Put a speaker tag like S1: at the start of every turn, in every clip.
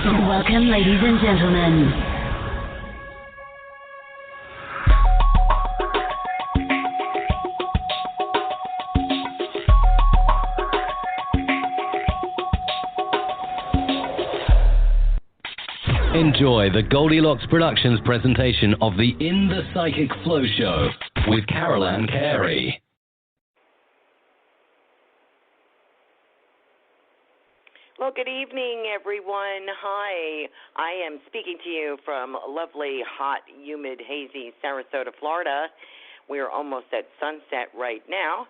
S1: Welcome, ladies and gentlemen.
S2: Enjoy the Goldilocks Productions presentation of the In the Psychic Flow Show with Carolan Carey.
S3: Well, good evening, everyone. Hi. I am speaking to you from lovely, hot, humid, hazy Sarasota, Florida. We are almost at sunset right now,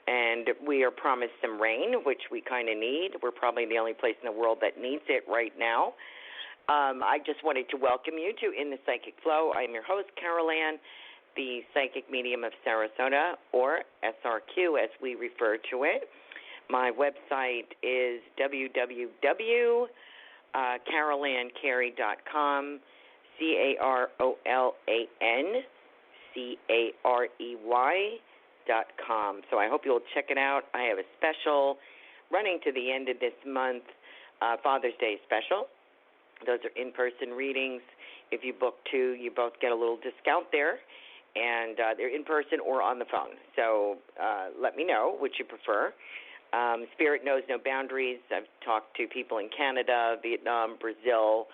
S3: and we are promised some rain, which we kind of need. We're probably the only place in the world that needs it right now. I just wanted to welcome you to In the Psychic Flow. I'm your host, Carolan, the Psychic Medium of Sarasota, or SRQ as we refer to it. My website is www.carolancarey.com, CarolanCarey.com. So I hope you'll check it out. I have a special running to the end of this month, Father's Day special. Those are in-person readings. If you book two, you both get a little discount there, and they're in-person or on the phone. So let me know which you prefer. Spirit knows no boundaries. I've talked to people in Canada, Vietnam, Brazil,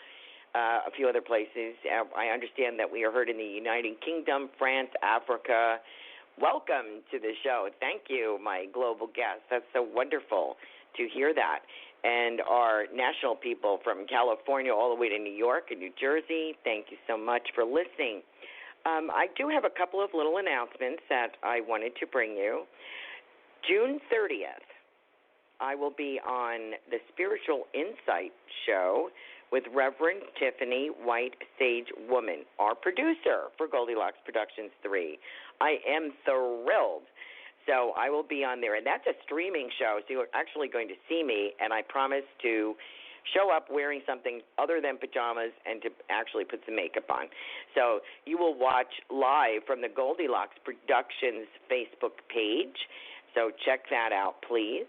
S3: a few other places. I understand that we are heard in the United Kingdom, France, Africa. Welcome to the show. Thank you, my global guests. That's so wonderful to hear that. And our national people from California all the way to New York and New Jersey, thank you so much for listening. I do have a couple of little announcements that I wanted to bring you. June 30th, I will be on the Spiritual Insight Show with Reverend Tiffany White Sage Woman, our producer for Goldilocks Productions 3. I am thrilled. So I will be on there, and that's a streaming show, so you're actually going to see me, and I promise to show up wearing something other than pajamas and to actually put some makeup on. So you will watch live from the Goldilocks Productions Facebook page, so check that out, please.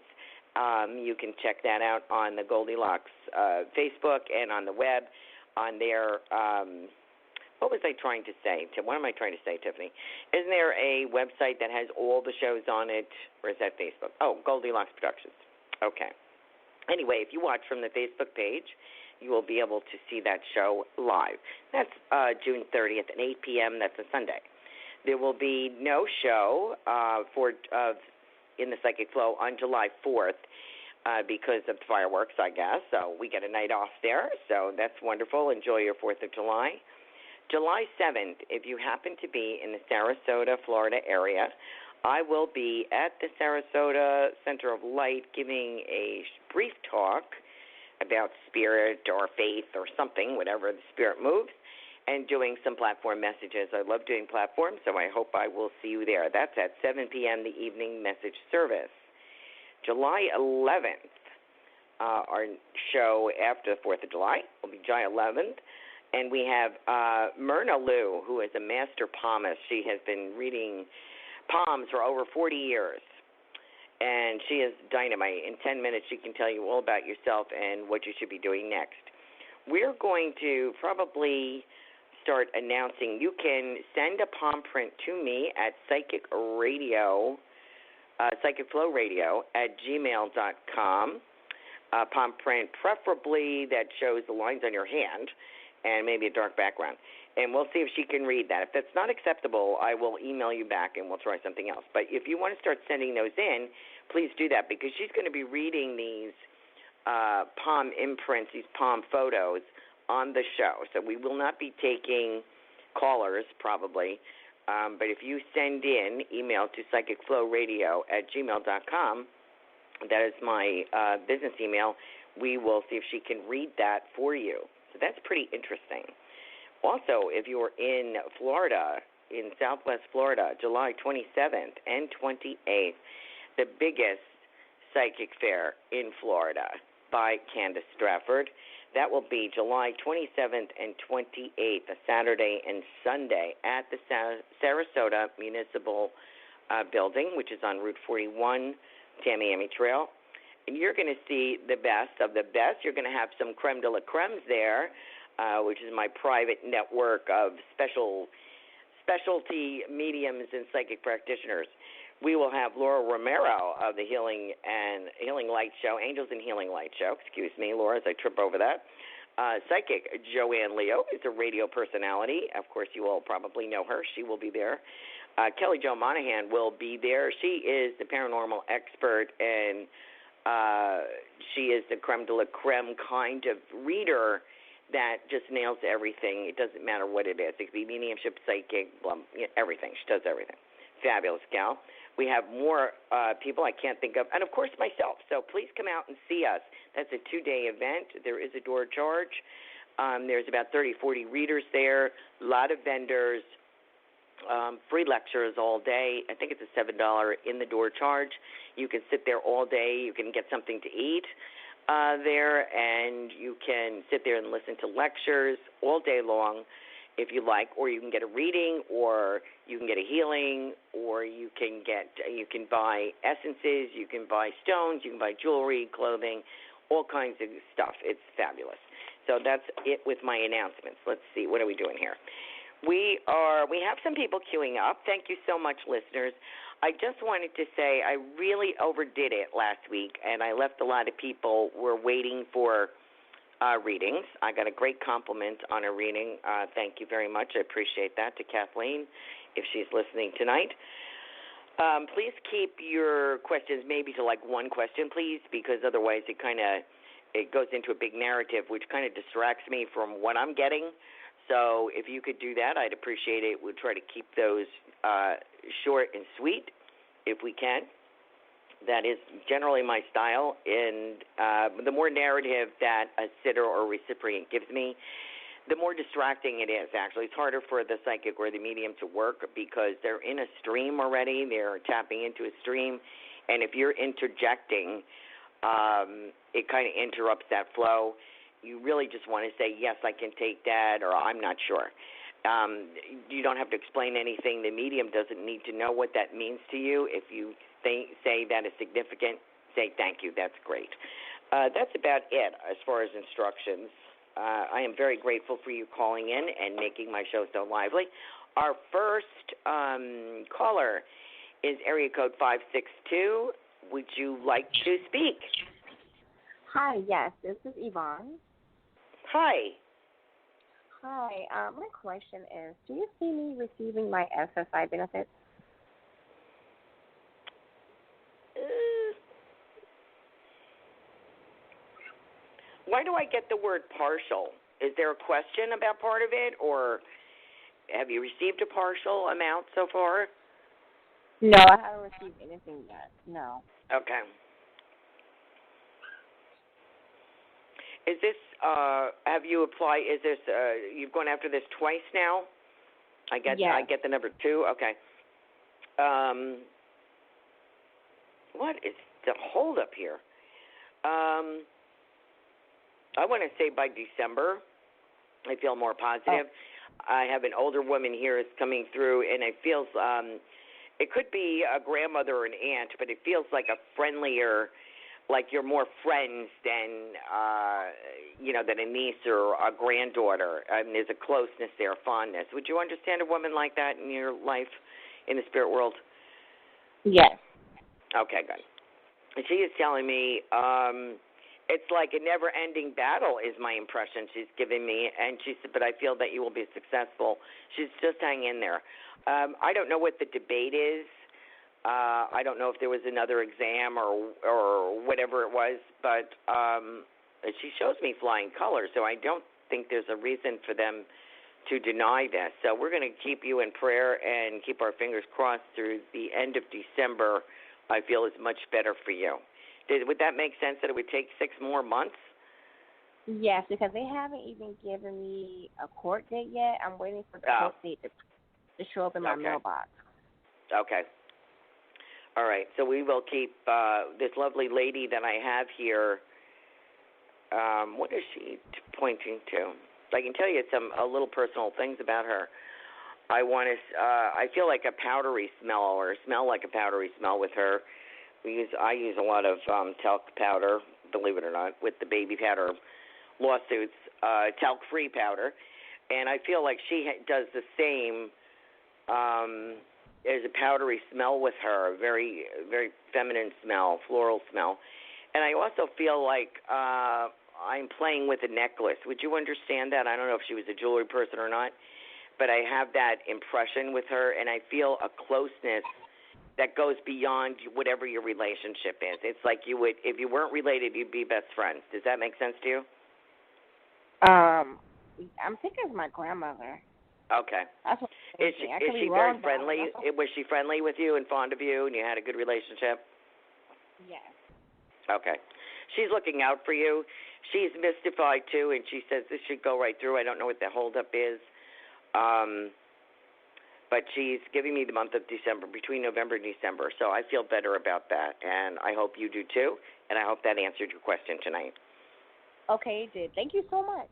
S3: You can check that out on the Goldilocks Facebook and on the web on their what was I trying to say? What am I trying to say, Tiffany? Isn't there a website that has all the shows on it, or is that Facebook? Oh, Goldilocks Productions. Okay. Anyway, if you watch from the Facebook page, you will be able to see that show live. That's June 30th at 8 p.m. That's a Sunday. There will be no show in the Psychic Flow on July 4th because of fireworks, I guess. So we get a night off there, so that's wonderful. Enjoy your 4th of July. July 7th, if you happen to be in the Sarasota, Florida area, I will be at the Sarasota Center of Light giving a brief talk about spirit or faith or something, whatever the spirit moves, and doing some platform messages. I love doing platforms, so I hope I will see you there. That's at 7 p.m., the evening message service. July 11th, our show after the 4th of July will be July 11th. And we have Myrna Lou, who is a master palmist. She has been reading palms for over 40 years. And she is dynamite. In 10 minutes, she can tell you all about yourself and what you should be doing next. We're going to probably start announcing. You can send a palm print to me at Psychic Flow Radio at gmail.com. Palm print, preferably that shows the lines on your hand, and maybe a dark background. And we'll see if she can read that. If that's not acceptable, I will email you back and we'll try something else. But if you want to start sending those in, please do that, because she's going to be reading these palm imprints, these palm photos on the show. So we will not be taking callers probably. But if you send in email to psychicflowradio@gmail.com, that is my business email, we will see if she can read that for you. So that's pretty interesting. Also, if you're in Florida, in Southwest Florida, July 27th and 28th, the biggest psychic fair in Florida by Candace Stratford. That will be July 27th and 28th, a Saturday and Sunday, at the Sarasota Municipal Building, which is on Route 41, Tamiami Trail. and you're going to see the best of the best. You're going to have some creme de la cremes there, which is my private network of specialty mediums and psychic practitioners. We will have Laura Romero of the Healing Light Show, Angels and Healing Light Show. Excuse me, Laura, as I trip over that. Psychic Joanne Leo is a radio personality. Of course, you all probably know her. She will be there. Kelly Jo Monahan will be there. She is the paranormal expert, and she is the creme de la creme kind of reader that just nails everything. It doesn't matter what it is. It could be mediumship, psychic, everything. She does everything. Fabulous gal. We have more people I can't think of, and, of course, myself. So please come out and see us. That's a 2-day event. There is a door charge. There's about 30, 40 readers there, a lot of vendors, free lectures all day. I think it's a $7 in-the-door charge. You can sit there all day. You can get something to eat there, and you can sit there and listen to lectures all day long if you like, or you can get a reading, or you can get a healing, or you can buy essences, you can buy stones, you can buy jewelry, clothing, all kinds of stuff. It's fabulous. So that's it with my announcements. Let's see, what are we doing here? We have some people queuing up. Thank you so much, listeners. I just wanted to say I really overdid it last week, and I left a lot of people were waiting for readings. I got a great compliment on a reading. Thank you very much. I appreciate that, to Kathleen, if she's listening tonight. Please keep your questions maybe to like one question, please, because otherwise it goes into a big narrative, which kind of distracts me from what I'm getting. So if you could do that, I'd appreciate it. We'll try to keep those short and sweet if we can. That is generally my style, and the more narrative that a sitter or recipient gives me, the more distracting it is, actually. It's harder for the psychic or the medium to work because they're in a stream already. They're tapping into a stream, and if you're interjecting, it kind of interrupts that flow. You really just want to say, yes, I can take that, or I'm not sure. You don't have to explain anything. The medium doesn't need to know what that means to you. If you say that is significant, say thank you. That's great. That's about it as far as instructions. I am very grateful for you calling in and making my show so lively. Our first caller is area code 562. Would you like to speak?
S4: Hi, yes, this is Yvonne.
S3: Hi.
S4: Hi, my question is, do you see me receiving my SSI benefits?
S3: Why do I get the word partial? Is there a question about part of it, or have you received a partial amount so far?
S4: No, I haven't received anything yet, no.
S3: Okay. Is this, have you applied, is this, you've gone after this twice now? I get the number 2, okay. What is the holdup here? I want to say by December, I feel more positive. I have an older woman here is coming through, and it feels, it could be a grandmother or an aunt, but it feels like a friendlier, like you're more friends than, than a niece or a granddaughter. I mean, there's a closeness there, fondness. Would you understand a woman like that in your life, in the spirit world?
S4: Yes.
S3: Okay, good. And she is telling me it's like a never-ending battle is my impression she's giving me. And she said, but I feel that you will be successful. She's just hang in there. I don't know what the debate is. I don't know if there was another exam or whatever it was, but she shows me flying colors, so I don't think there's a reason for them to deny this. So we're going to keep you in prayer and keep our fingers crossed through the end of December. I feel is much better for you. Would that make sense that it would take 6 more months?
S4: Yes, because they haven't even given me a court date yet. I'm waiting for the court date to show up in my mailbox.
S3: Okay. All right. So we will keep this lovely lady that I have here. What is she pointing to? I can tell you a little personal things about her. I feel like a powdery smell, or smell like a powdery smell with her. I use a lot of talc powder, believe it or not, with the baby powder lawsuits, talc-free powder, and I feel like she does the same. There's a powdery smell with her, very, very feminine smell, floral smell, and I also feel like I'm playing with a necklace. Would you understand that? I don't know if she was a jewelry person or not, but I have that impression with her, and I feel a closeness that goes beyond whatever your relationship is. It's like you would, if you weren't related, you'd be best friends. Does that make sense to you?
S4: I'm thinking of my grandmother.
S3: Okay.
S4: That's what
S3: is she very friendly? Was she friendly with you and fond of you, and you had a good relationship?
S4: Yes.
S3: Okay. She's looking out for you. She's mystified, too, and she says this should go right through. I don't know what the holdup is. But she's giving me the month of December, between November and December, so I feel better about that, and I hope you do too, and I hope that answered your question tonight.
S4: Okay, it did. Thank you so much.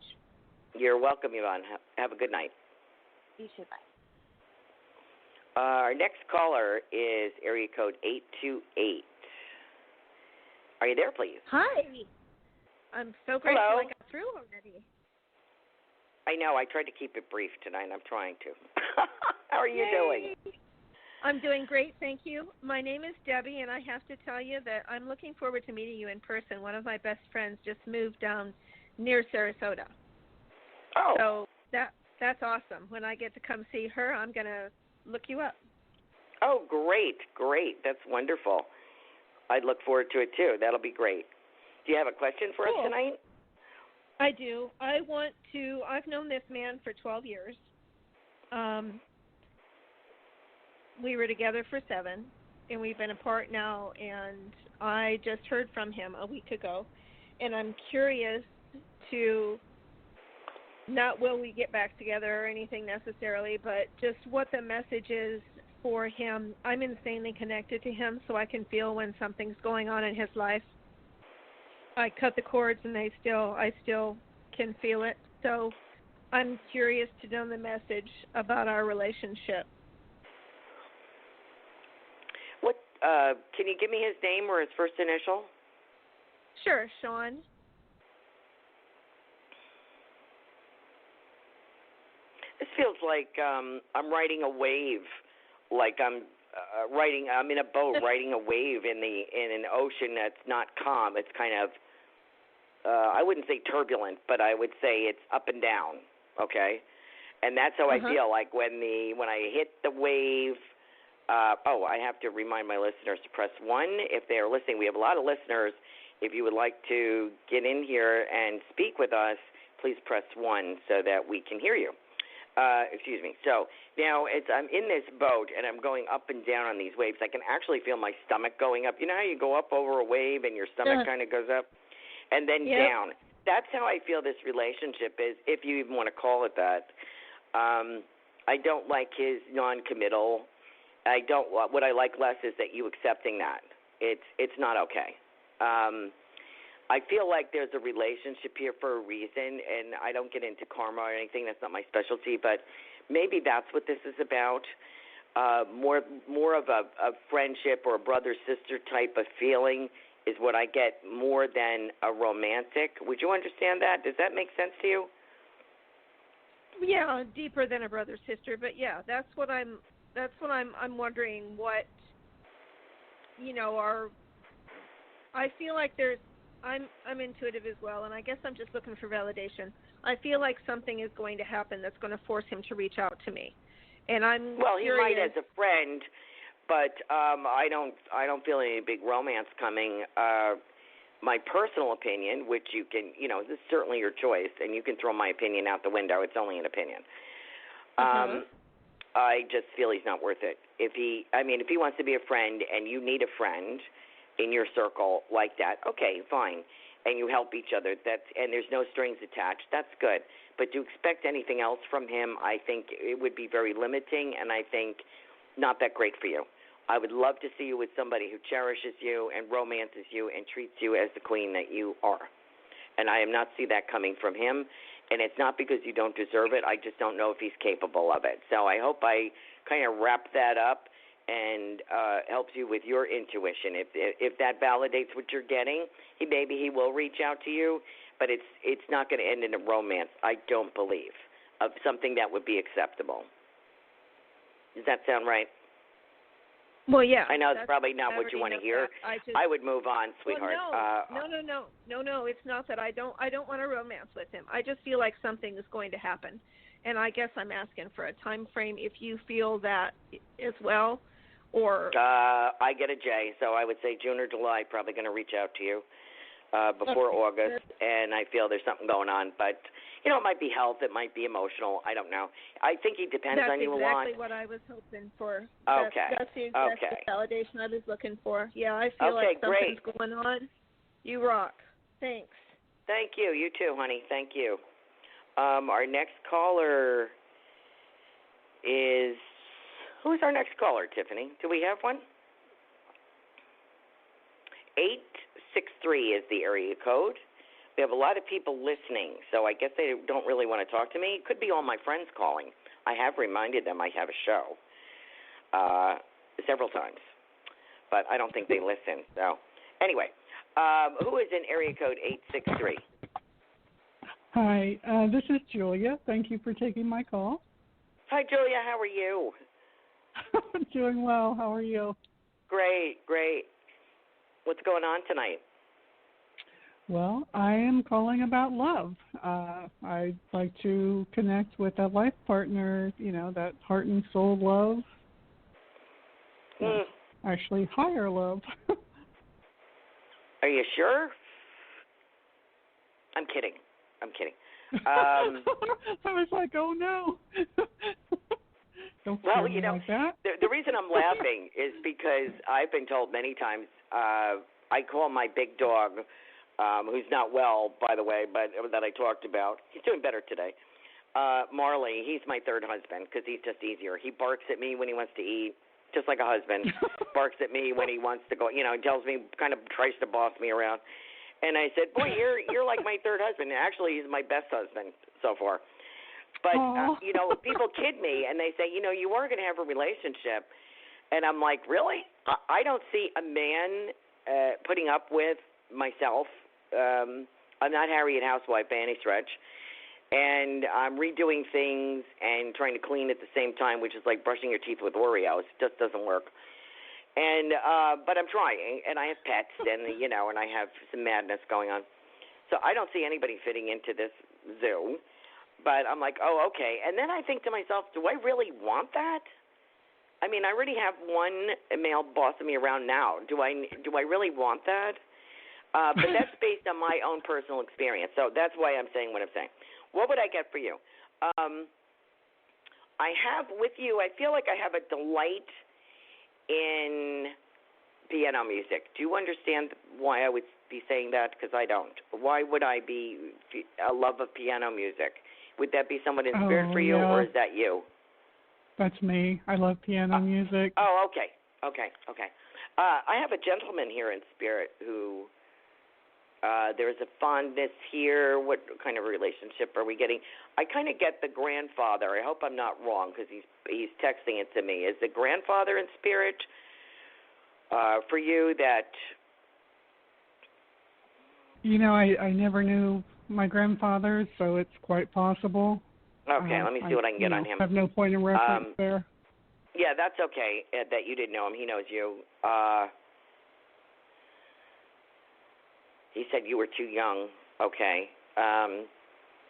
S3: You're welcome, Yvonne. Have a good night.
S4: You too, bye.
S3: Our next caller is area code 828. Are you there, please?
S5: Hi. I'm so grateful
S3: Hello.
S5: I got through already.
S3: I know. I tried to keep it brief tonight. I'm trying to. How are you doing?
S5: I'm doing great, thank you. My name is Debbie, and I have to tell you that I'm looking forward to meeting you in person. One of my best friends just moved down near Sarasota.
S3: Oh.
S5: So that's awesome. When I get to come see her, I'm going to look you up.
S3: Oh, great. That's wonderful. I look forward to it, too. That'll be great. Do you have a question for us tonight?
S5: I do. I've known this man for 12 years. We were together for 7, and we've been apart now, and I just heard from him a week ago, and I'm curious to, not will we get back together or anything necessarily, but just what the message is for him. I'm insanely connected to him, so I can feel when something's going on in his life. I cut the cords, and I still can feel it. So I'm curious to know the message about our relationship.
S3: What? Can you give me his name or his first initial?
S5: Sure, Sean.
S3: This feels like I'm riding a wave, like I'm in a boat riding a wave in an ocean that's not calm. It's kind of, I wouldn't say turbulent, but I would say it's up and down. Okay, and that's how I feel like when I hit the wave. I have to remind my listeners to press 1 if they are listening. We have a lot of listeners. If you would like to get in here and speak with us, please press 1 so that we can hear you. Excuse me. So now I'm in this boat, and I'm going up and down on these waves. I can actually feel my stomach going up. You know how you go up over a wave and your stomach kind of goes up and then down? That's how I feel this relationship is, if you even want to call it that. I don't like his non-committal. What I like less is that you accepting that. It's not okay. I feel like there's a relationship here for a reason, and I don't get into karma or anything. That's not my specialty, but maybe that's what this is about. More of a friendship or a brother-sister type of feeling is what I get more than a romantic. Would you understand that? Does that make sense to you?
S5: Yeah, deeper than a brother-sister, but yeah, that's what I'm wondering what, I feel like I'm intuitive as well, and I guess I'm just looking for validation. I feel like something is going to happen that's going to force him to reach out to me, and I'm
S3: well,
S5: curious.
S3: He might as a friend, but I don't feel any big romance coming. My personal opinion, which you can, this is certainly your choice, and you can throw my opinion out the window. It's only an opinion. I just feel he's not worth it. If he wants to be a friend and you need a friend in your circle like that, okay, fine, and you help each other, and there's no strings attached, that's good. But to expect anything else from him, I think it would be very limiting, and I think not that great for you. I would love to see you with somebody who cherishes you and romances you and treats you as the queen that you are. And I am not see that coming from him. And it's not because you don't deserve it. I just don't know if he's capable of it. So I hope I kind of wrap that up and helps you with your intuition. If that validates what you're getting, maybe he will reach out to you, but it's not going to end in a romance, I don't believe, of something that would be acceptable. Does that sound right?
S5: Well, yeah.
S3: I know it's probably not what you want to hear. I would move on, sweetheart.
S5: Well, no. It's not that I don't want a romance with him. I just feel like something is going to happen, and I guess I'm asking for a time frame if you feel that as well, or.
S3: I get a J, so I would say June or July. Probably going to reach out to you before August, and I feel there's something going on, but. It might be health. It might be emotional. I don't know. I think it depends on you a lot.
S5: That's exactly what I was hoping for.
S3: Okay.
S5: That's the validation I was looking for. Yeah, I feel like something's going on. You rock. Thanks.
S3: Thank you. You too, honey. Thank you. Our next caller is... Who's our next caller, Tiffany? Do we have one? 863 is the area code. We have a lot of people listening, so I guess they don't really want to talk to me. It could be all my friends calling. I have reminded them I have a show several times, but I don't think they listen. So anyway, who is in area code 863?
S6: Hi, this is Julia. Thank you for taking my call.
S3: Hi, Julia. How are you?
S6: Doing well. How are you?
S3: Great. What's going on tonight?
S6: Well, I am calling about love. I'd like to connect with a life partner, that heart and soul love. Actually, higher love.
S3: Are you sure? I'm kidding. I
S6: was like, oh, no. Don't
S3: well,
S6: like that.
S3: The reason I'm laughing is because I've been told many times I call my big dog, who's not well, by the way, but that I talked about. He's doing better today. Marley, he's my third husband because he's just easier. He barks at me when he wants to eat, just like a husband. Barks at me when he wants to go, tells me, kind of tries to boss me around. And I said, boy, you're like my third husband. Actually, he's my best husband so far. But, people kid me and they say, you are going to have a relationship. And I'm like, really? I don't see a man putting up with myself. I'm not Harriet Housewife by any stretch, and I'm redoing things and trying to clean at the same time, which is like brushing your teeth with Oreos. It just doesn't work. And but I'm trying, and I have pets, and and I have some madness going on. So I don't see anybody fitting into this zoo. But I'm like, oh, okay. And then I think to myself, do I really want that? I mean, I already have one male bossing me around now. Do I really want that? But that's based on my own personal experience. So that's why I'm saying what I'm saying. What would I get for you? I have with you, I feel like I have a delight in piano music. Do you understand why I would be saying that? Because I don't. Why would I be a love of piano music? Would that be someone in spirit for you, or is that you?
S6: That's me. I love piano music.
S3: Oh, okay. I have a gentleman here in spirit who there's a fondness here. What kind of relationship are we getting? I kind of get the grandfather. I hope I'm not wrong because he's texting it to me. Is the grandfather in spirit for you that?
S6: I never knew my grandfather, so it's quite possible.
S3: Okay, let me see what I can get on him.
S6: I have no point of reference there.
S3: Yeah, that's okay that you didn't know him. He knows you. He said you were too young. Okay.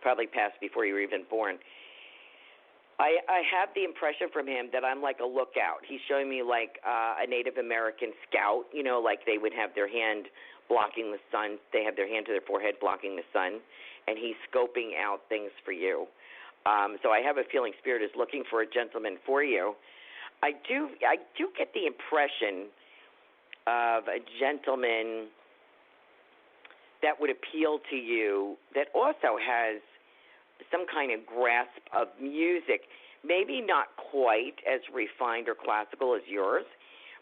S3: Probably passed before you were even born. I have the impression from him that I'm like a lookout. He's showing me like a Native American scout, like they would have their hand blocking the sun. They have their hand to their forehead blocking the sun, and he's scoping out things for you. So I have a feeling Spirit is looking for a gentleman for you. I do get the impression of a gentleman that would appeal to you that also has some kind of grasp of music, maybe not quite as refined or classical as yours,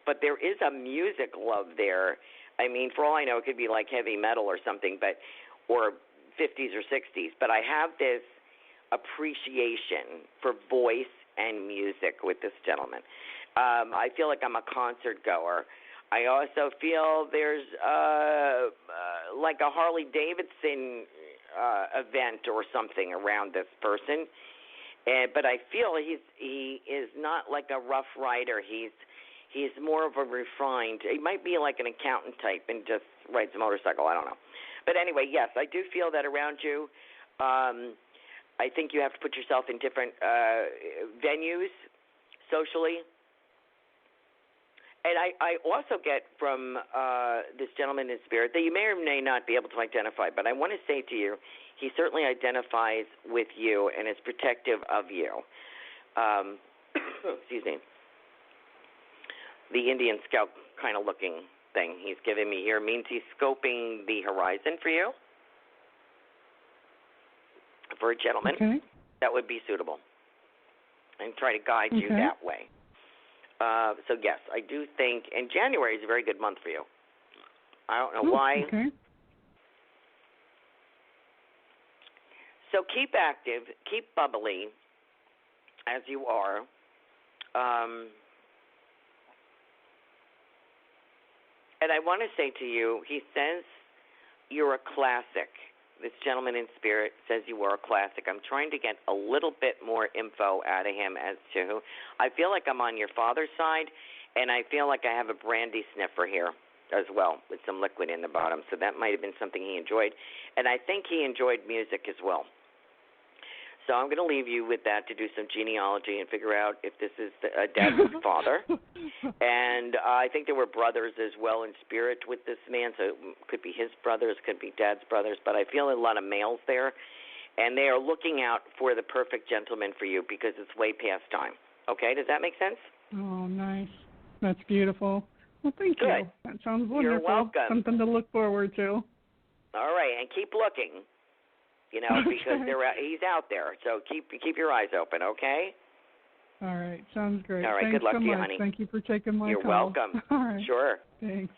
S3: but there is a music love there. I mean, for all I know, it could be like heavy metal or something, or 50s or 60s, but I have this appreciation for voice and music with this gentleman. I feel like I'm a concert goer. I also feel there's like a Harley Davidson event or something around this person. But I feel he is not like a rough rider. He's more of a refined. He might be like an accountant type and just rides a motorcycle. I don't know. But anyway, yes, I do feel that around you. I think you have to put yourself in different venues socially. And I also get from this gentleman in spirit that you may or may not be able to identify, but I want to say to you, he certainly identifies with you and is protective of you. Excuse me. The Indian Scout kind of looking thing he's giving me here means he's scoping the horizon for you. For a gentleman, that would be suitable. And try to guide you that way. So, yes, I do think, and January is a very good month for you. I don't know why.
S6: Okay.
S3: So keep active, keep bubbly, as you are. And I want to say to you, he says you're a classic. This gentleman in spirit says you are a classic. I'm trying to get a little bit more info out of him as to who. I feel like I'm on your father's side, and I feel like I have a brandy sniffer here as well with some liquid in the bottom. So that might have been something he enjoyed. And I think he enjoyed music as well. So I'm going to leave you with that to do some genealogy and figure out if this is dad's father. And I think there were brothers as well in spirit with this man, so it could be his brothers, could be dad's brothers, but I feel a lot of males there, and they are looking out for the perfect gentleman for you because it's way past time. Okay, does that make sense?
S6: Oh, nice. That's beautiful. Well, thank you. That sounds wonderful.
S3: You're welcome.
S6: Something to look forward to.
S3: All right, and keep looking. You know, because he's out there. So keep your eyes open, okay?
S6: All right. Sounds great.
S3: All right.
S6: Thanks
S3: Good luck
S6: so
S3: to you,
S6: much.
S3: honey.
S6: Thank you for taking my
S3: call. You're welcome.
S6: All right.
S3: Sure.
S6: Thanks.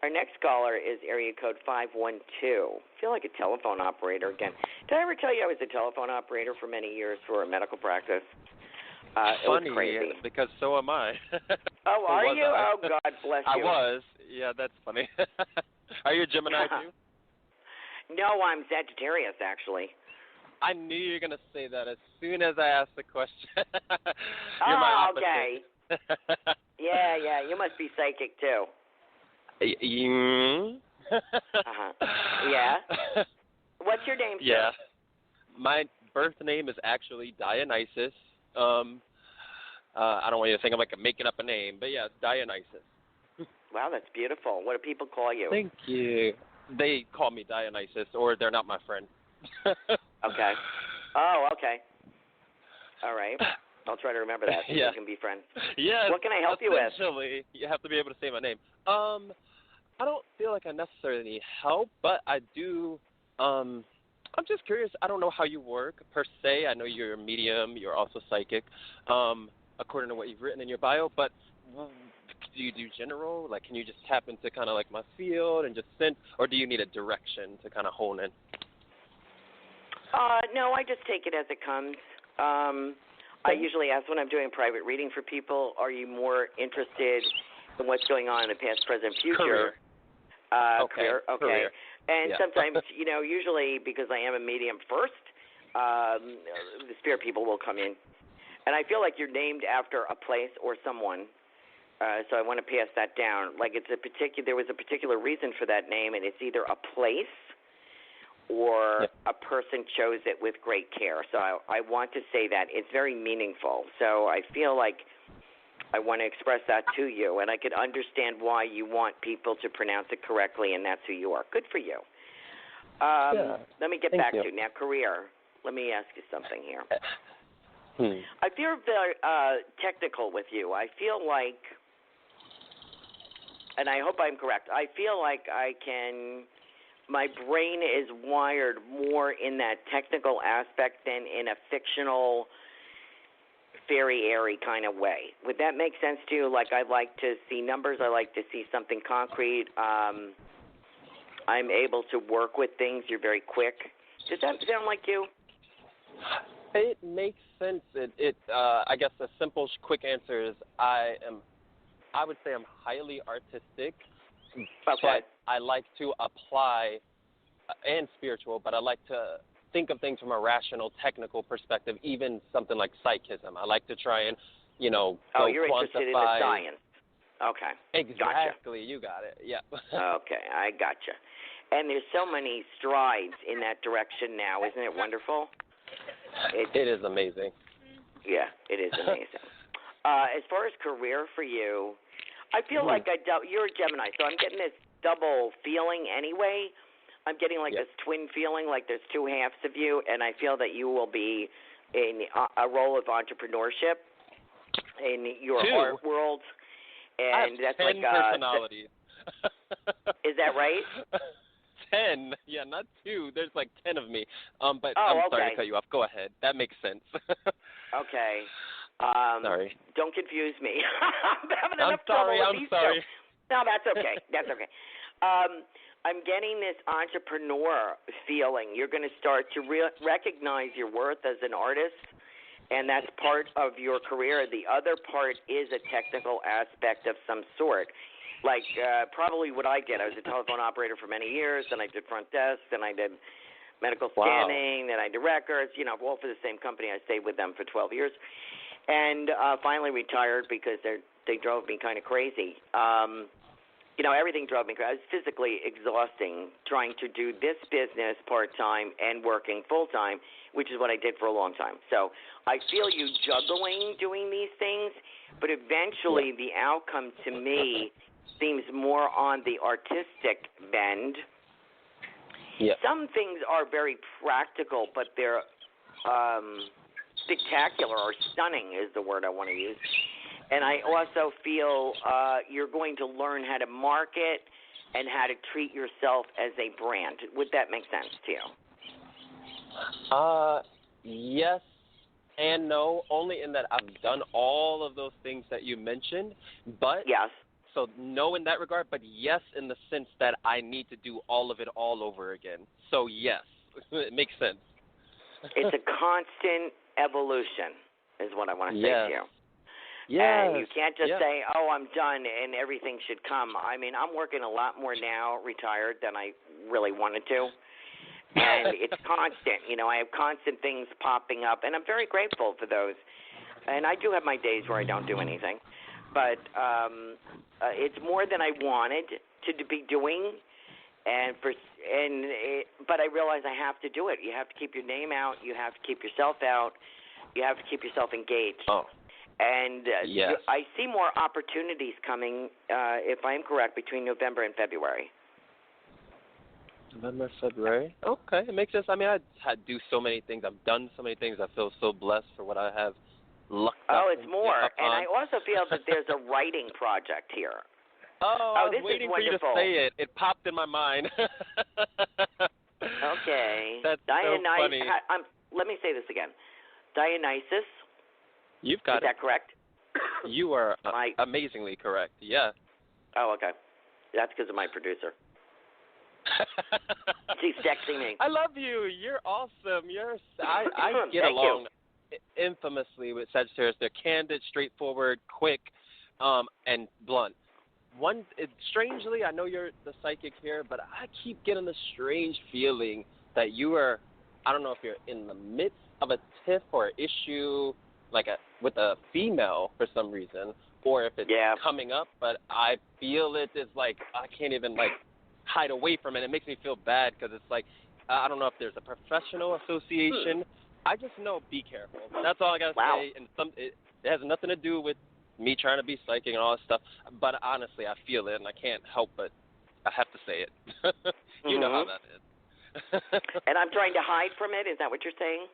S3: Our next caller is area code 512. I feel like a telephone operator again. Did I ever tell you I was a telephone operator for many years for a medical practice? It was crazy.
S7: Because so am I.
S3: Oh, are you? Oh, God bless you.
S7: I was. Yeah, that's funny. Are you a Gemini too?
S3: No, I'm Sagittarius, actually.
S7: I knew you were going to say that as soon as I asked the question. You're
S3: my
S7: opposite.
S3: Okay. Yeah, you must be psychic, too. Yeah? What's your name, sir?
S7: Yeah. My birth name is actually Dionysus. I don't want you to think I'm making up a name, but yeah, it's Dionysus.
S3: Wow, that's beautiful. What do people call you?
S7: Thank you. They call me Dionysus, or they're not my friend.
S3: Okay. Oh, okay. All right. I'll try to remember that so we can be friends.
S7: Yeah.
S3: What can I help you with?
S7: Essentially, you have to be able to say my name. I don't feel like I necessarily need help, but I do. I'm just curious. I don't know how you work per se. I know you're a medium. You're also psychic, according to what you've written in your bio. But do you do general? Like, can you just tap into kind of like my field and just sense, or do you need a direction to kind of hone in?
S3: No, I just take it as it comes. I usually ask when I'm doing a private reading for people, are you more interested in what's going on in the past, present, future? Career. Okay.
S7: Career.
S3: And sometimes, usually because I am a medium first, the spirit people will come in. And I feel like you're named after a place or someone. So I want to pass that down. Like there was a particular reason for that name, and it's either a place or a person chose it with great care. So I want to say that. It's very meaningful. So I feel like I want to express that to you, and I could understand why you want people to pronounce it correctly, and that's who you are. Good for you. Let me get back to now career. Let me ask you something here. I feel very technical with you. I feel like, and I hope I'm correct, I feel like my brain is wired more in that technical aspect than in a fictional, fairy-airy kind of way. Would that make sense to you? Like, I like to see numbers. I like to see something concrete. I'm able to work with things. You're very quick. Does that sound like you?
S7: It makes sense. I guess a simple, quick answer is I would say I'm highly artistic, but I like to apply, and spiritual, but I like to think of things from a rational, technical perspective, even something like psychism. I like to try and, go
S3: you're
S7: quantify.
S3: Interested in the science. Okay.
S7: Exactly.
S3: Gotcha.
S7: You got it. Yeah.
S3: Okay, I gotcha. And there's so many strides in that direction now. Isn't it wonderful?
S7: It is amazing.
S3: Yeah, it is amazing. As far as career for you, I feel like you're a Gemini, so I'm getting this double feeling anyway. I'm getting like this twin feeling, like there's two halves of you, and I feel that you will be in a role of entrepreneurship in your art world. And
S7: I have
S3: that's
S7: 10
S3: like
S7: personalities.
S3: Is that right?
S7: 10. Yeah, not 2. There's like 10 of me. But
S3: I'm
S7: sorry to cut you off. Go ahead. That makes sense.
S3: Okay.
S7: Sorry.
S3: Don't confuse me. I'm having enough trouble with these
S7: sorry.
S3: No, that's okay. That's okay. I'm getting this entrepreneur feeling. You're going to start to recognize your worth as an artist, and that's part of your career. The other part is a technical aspect of some sort. Like probably what I did. I was a telephone operator for many years, then I did front desk, then I did medical scanning, then I did records, all for the same company. I stayed with them for 12 years. And finally retired because they drove me kind of crazy. Everything drove me crazy. It was physically exhausting trying to do this business part-time and working full-time, which is what I did for a long time. So I feel you juggling doing these things, but eventually the outcome to me seems more on the artistic bend. Yeah. Some things are very practical, but they're spectacular or stunning is the word I want to use. And I also feel you're going to learn how to market and how to treat yourself as a brand. Would that make sense to
S7: you? Yes and no, only in that I've done all of those things that you mentioned. But
S3: yes.
S7: So no in that regard, but yes in the sense that I need to do all of it all over again. So yes, it makes sense.
S3: It's a constant evolution is what I want to say to you.
S7: Yes.
S3: And you can't just say, I'm done and everything should come. I mean, I'm working a lot more now, retired, than I really wanted to. And it's constant. I have constant things popping up, and I'm very grateful for those. And I do have my days where I don't do anything. But it's more than I wanted to be doing. But I realize I have to do it. You have to keep your name out. You have to keep yourself out. You have to keep yourself engaged.
S7: Oh.
S3: And I see more opportunities coming, if I am correct, between November and February.
S7: November, February? Okay, it makes sense. I mean, I do so many things. I've done so many things. I feel so blessed for what I have lucked up.
S3: Oh, it's more. And I also feel that there's a writing project here.
S7: I was waiting for you to say it. It popped in my mind.
S3: Okay.
S7: That's so funny.
S3: Let me say this again. Dionysus.
S7: You've got
S3: Is that correct?
S7: You are amazingly correct. Yeah.
S3: Oh, okay. That's because of my producer. She's texting me.
S7: I love you. You're awesome. I get along infamously with Sagittarius. They're candid, straightforward, quick, and blunt. Strangely, I know you're the psychic here, but I keep getting the strange feeling that you are, I don't know if you're in the midst of a tiff or issue, with a female for some reason, or if it's coming up, but I feel it is I can't even hide away from it. It makes me feel bad because it's I don't know if there's a professional association. I just know be careful. That's all I got to say. And it has nothing to do with me trying to be psychic and all that stuff, but honestly, I feel it, and I can't help but I have to say it. You know how that is.
S3: And I'm trying to hide from it? Is that what you're saying?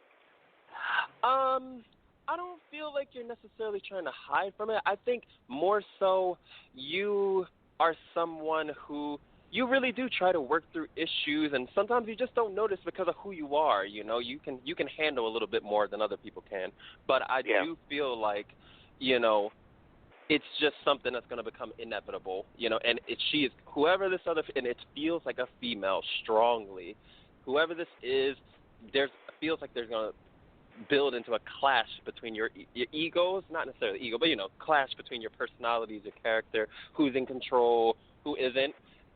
S7: I don't feel like you're necessarily trying to hide from it. I think more so you are someone who you really do try to work through issues, and sometimes you just don't notice because of who you are. You can handle a little bit more than other people can. But I do feel like, it's just something that's going to become inevitable. And she is whoever this other, and it feels like a female strongly. Whoever this is, feels like there's going to build into a clash between your egos, not necessarily ego, but, clash between your personalities, your character, who's in control, who isn't,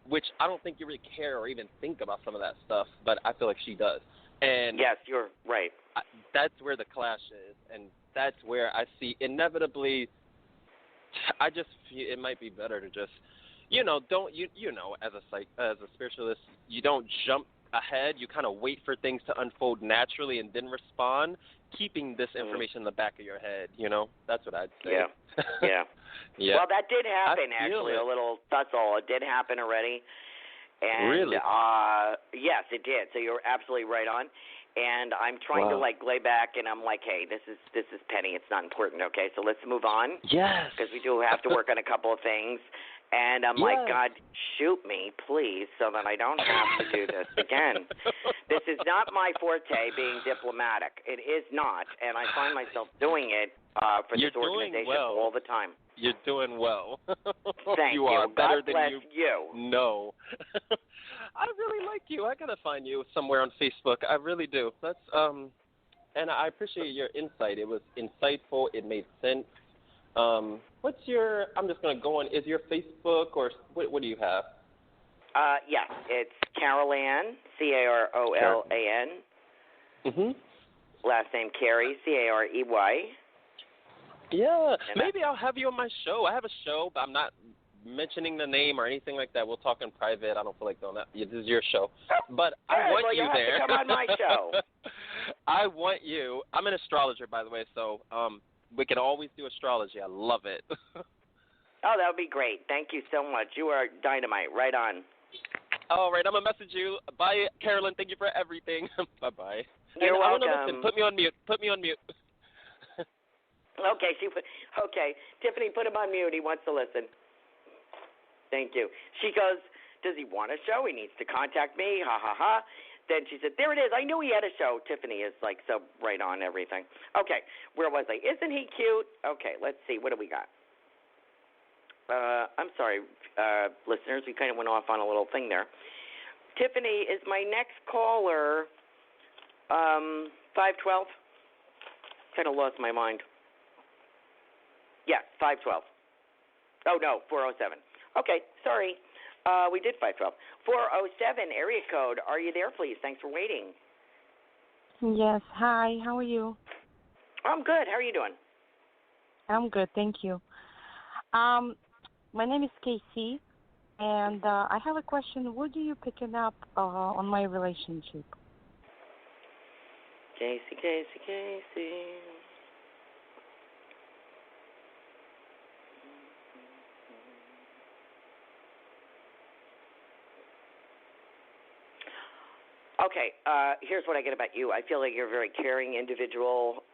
S7: which I don't think you really care or even think about some of that stuff, but I feel like she does. And
S3: yes, you're right.
S7: That's where the clash is, and that's where I see inevitably, I just feel it might be better to just, don't, as a spiritualist, you don't jump ahead. You kind of wait for things to unfold naturally and then respond, keeping this information in the back of your head. That's what I'd say.
S3: Yeah.
S7: Yeah.
S3: Well, that did happen actually.
S7: It.
S3: A little. That's all. It did happen already. And,
S7: really?
S3: Yes, it did. So you're absolutely right on. And I'm trying to lay back, and I'm like, hey, this is petty. It's not important. Okay, so let's move on.
S7: Yes.
S3: Because we do have to work on a couple of things. And I'm like, God, shoot me, please, so that I don't have to do this again. This is not my forte, being diplomatic. It is not, and I find myself doing it for this organization all the time.
S7: You're doing well.
S3: Thank you.
S7: You are better
S3: God
S7: than
S3: bless you.
S7: No. I really like you. I gotta find you somewhere on Facebook. I really do. That's and I appreciate your insight. It was insightful. It made sense. What's your? I'm just gonna go on. Is your Facebook or what do you have?
S3: Yes, it's Carolan, Carolan.
S7: Mhm.
S3: Last name Carey, Carey.
S7: Yeah, maybe I'll have you on my show. I have a show, but I'm not mentioning the name or anything like that. We'll talk in private. I don't feel like doing that. This is your show. But I want you there.
S3: Have to come on my show.
S7: I want you. I'm an astrologer, by the way, so we can always do astrology. I love it.
S3: Oh, that would be great. Thank you so much. You are dynamite. Right on.
S7: All right, I'm going to message you. Bye, Carolan. Thank you for everything. Bye-bye.
S3: You're welcome.
S7: I want to listen. Put me on mute.
S3: Okay, Tiffany, put him on mute. He wants to listen. Thank you. She goes, does he want a show? He needs to contact me. Ha, ha, ha. Then she said, there it is. I knew he had a show. Tiffany is like so right on everything. Okay, where was I? Isn't he cute? Okay, let's see. What do we got? I'm sorry, listeners. We kind of went off on a little thing there. Tiffany, is my next caller 512? Kind of lost my mind. Yes, 512. Oh, no, 407. Okay, sorry. We did 512. 407, area code. Are you there, please? Thanks for waiting.
S8: Yes. Hi, how are you?
S3: I'm good. How are you doing?
S8: I'm good, thank you. My name is Casey, and I have a question. What are you picking up on my relationship?
S3: Casey. Okay, here's what I get about you. I feel like you're a very caring individual,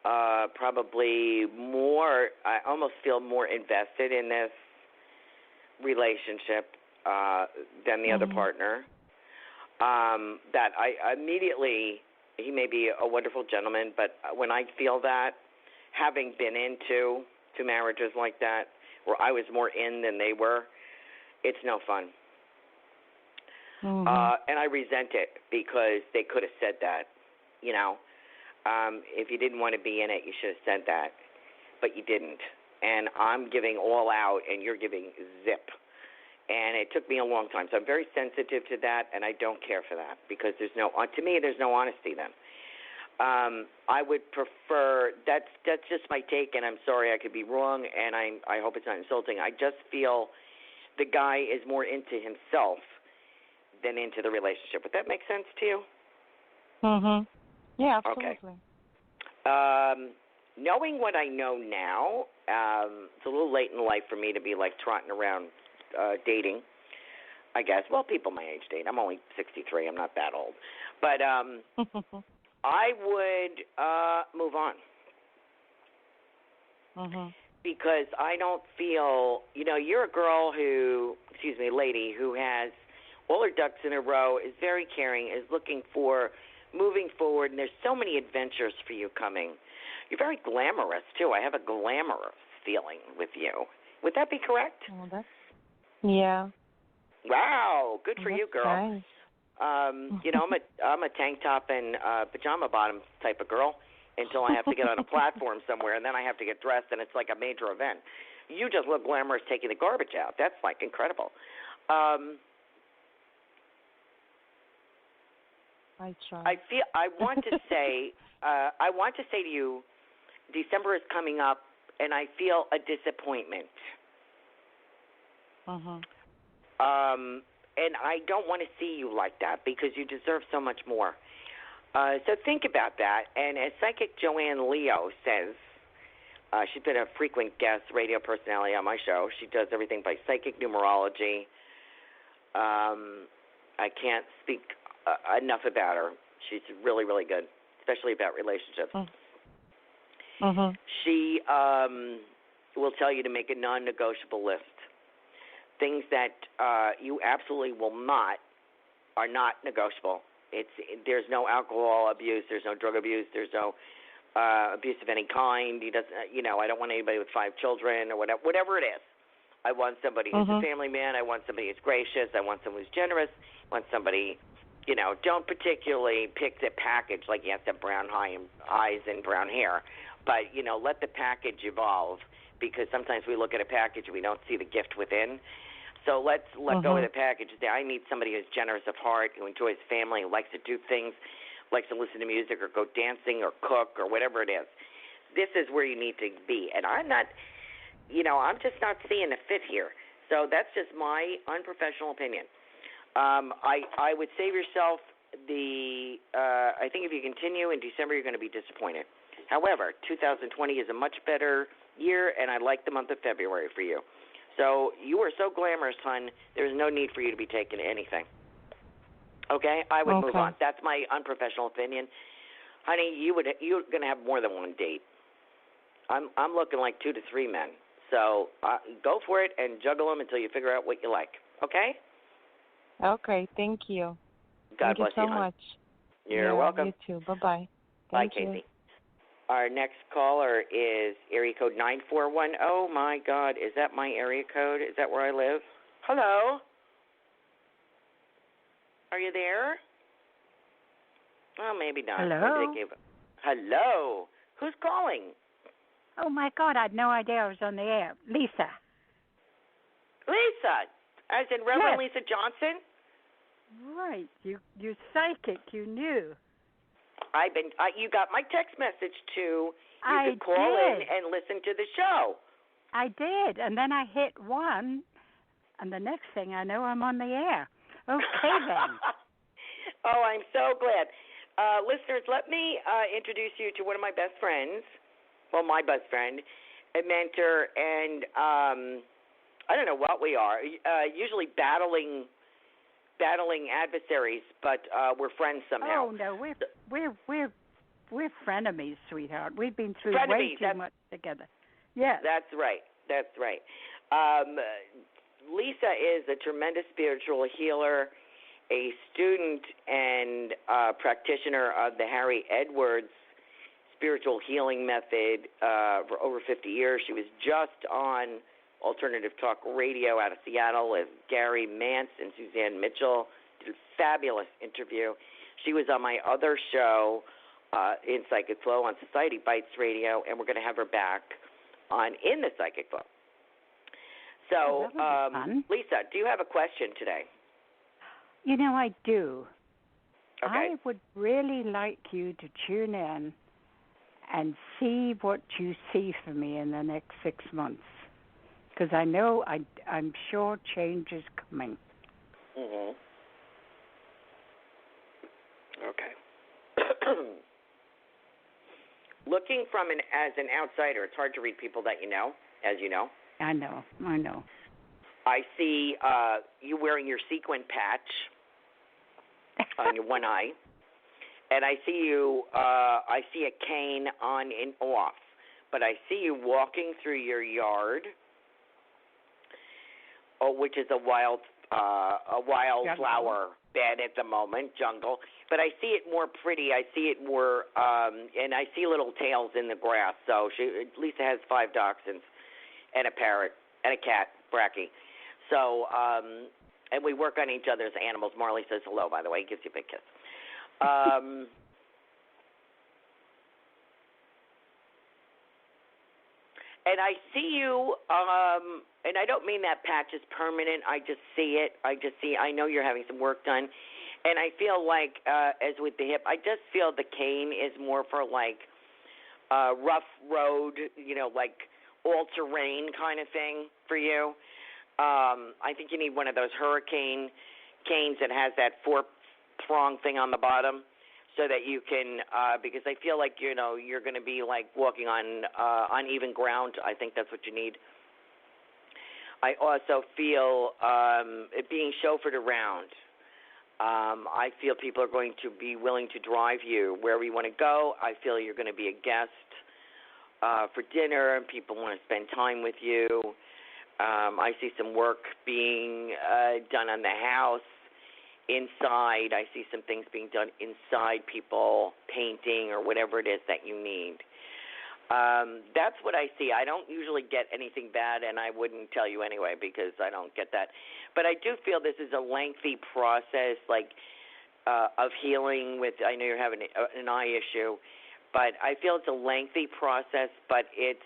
S3: probably more, I almost feel more invested in this relationship than the other partner. That I immediately, he may be a wonderful gentleman, but when I feel that, having been into two marriages like that, where I was more in than they were, it's no fun. And I resent it because they could have said that, if you didn't want to be in it, you should have said that, but you didn't. And I'm giving all out, and you're giving zip. And it took me a long time, so I'm very sensitive to that, and I don't care for that because to me, there's no honesty then. I would prefer, that's just my take, and I'm sorry I could be wrong, and I hope it's not insulting. I just feel the guy is more into himself than into the relationship. Would that make sense to you?
S8: Yeah, absolutely.
S3: Okay. Knowing what I know now, it's a little late in life for me to be like trotting around dating, I guess. Well, people my age date. I'm only 63. I'm not that old. But I would move on. Because I don't feel, you're a girl lady who has all her ducks in a row, is very caring, is looking for moving forward, and there's so many adventures for you coming. You're very glamorous, too. I have a glamorous feeling with you. Would that be correct?
S8: Yeah.
S3: Wow, good for you, girl.
S8: Nice.
S3: I'm a tank top and pajama bottom type of girl, until I have to get on a platform somewhere, and then I have to get dressed, and it's like a major event. You just look glamorous taking the garbage out. That's like incredible.
S8: I try.
S3: I want to say to you, December is coming up, and I feel a disappointment. And I don't want to see you like that because you deserve so much more. So think about that. And as Psychic Joanne Leo says, she's been a frequent guest radio personality on my show. She does everything by psychic numerology. I can't speak enough about her. She's really, really good, especially about relationships. She will tell you to make a non-negotiable list. Things that you absolutely will not are not negotiable. There's no alcohol abuse, there's no drug abuse, there's no abuse of any kind. He doesn't, I don't want anybody with 5 children or whatever it is. I want somebody who's a family man. I want somebody who's gracious. I want someone who's generous. I want somebody, don't particularly pick the package like you have to have brown eyes and brown hair, but let the package evolve, because sometimes we look at a package and we don't see the gift within. So let's let go of the package. I need somebody who's generous of heart, who enjoys family, who likes to do things, likes to listen to music or go dancing or cook or whatever it is. This is where you need to be. And I'm not, I'm just not seeing the fit here. So that's just my unprofessional opinion. I would save yourself I think if you continue in December, you're going to be disappointed. However, 2020 is a much better year, and I like the month of February for you. So you are so glamorous, hon, there's no need for you to be taking anything. Okay? I would move on. That's my unprofessional opinion. Honey, you're going to have more than one date. I'm looking like 2 to 3 men. So go for it and juggle them until you figure out what you like. Okay?
S8: Okay, thank you.
S3: God bless you so
S8: much.
S3: You're welcome.
S8: You too. Bye-bye.
S3: Bye, Casey. Our next caller is area code 9410. Oh, my God. Is that my area code? Is that where I live? Hello? Are you there? Oh, maybe not.
S9: Hello?
S3: Maybe they gave it. Hello? Who's calling?
S9: Oh, my God. I had no idea I was on the air. Lisa.
S3: Lisa. As in Reverend
S9: Yes.
S3: Lisa Johnson?
S9: Right. You're psychic. You knew.
S3: You got my text message too.
S9: I
S3: could call in and listen to the show.
S9: I did, and then I hit 1, and the next thing I know, I'm on the air. Okay, then.
S3: Oh, I'm so glad. Listeners, let me introduce you to one of my best friends. Well, my best friend, a mentor, and I don't know what we are. Usually battling adversaries, but we're friends somehow.
S9: Oh no, we're frenemies, sweetheart. We've been through way too much together. Yes. That's
S3: right. Lisa is a tremendous spiritual healer, a student and practitioner of the Harry Edwards spiritual healing method for over 50 years. She was just on Alternative Talk Radio out of Seattle with Gary Mance and Suzanne Mitchell. Did a fabulous interview. She was on my other show in Psychic Flow on Society Bites Radio, and we're going to have her back in the Psychic Flow. So, Lisa, do you have a question today?
S9: I do.
S3: Okay.
S9: I would really like you to tune in and see what you see for me in the next 6 months. Because I know I'm sure change is coming.
S3: Mm-hmm. Okay. Looking as an outsider, it's hard to read people that you know, as you know.
S9: I know.
S3: I see you wearing your sequin patch on your one eye, and I see you. I see a cane on and off, but I see you walking through your yard. Which is a wild flower bed at the moment, jungle. But I see it more pretty. I see it more, and I see little tails in the grass. So Lisa has 5 dachshunds and a parrot and a cat, Bracky. So, and we work on each other's animals. Marley says hello, by the way. He gives you a big kiss. And I see you, and I don't mean that patch is permanent. I just see it. I know you're having some work done. And I feel like, as with the hip, I just feel the cane is more for like rough road, like all-terrain kind of thing for you. I think you need one of those hurricane canes that has that four-prong thing on the bottom so that you can, because I feel like, you're going to be like walking on uneven ground. I think that's what you need. I also feel it being chauffeured around. I feel people are going to be willing to drive you wherever you want to go. I feel you're going to be a guest for dinner, and people want to spend time with you. I see some work being done on the house inside. I see some things being done inside, people painting or whatever it is that you need. That's what I see. I don't usually get anything bad, and I wouldn't tell you anyway because I don't get that. But I do feel this is a lengthy process, like of healing with, I know you're having an eye issue, but I feel it's a lengthy process, but it's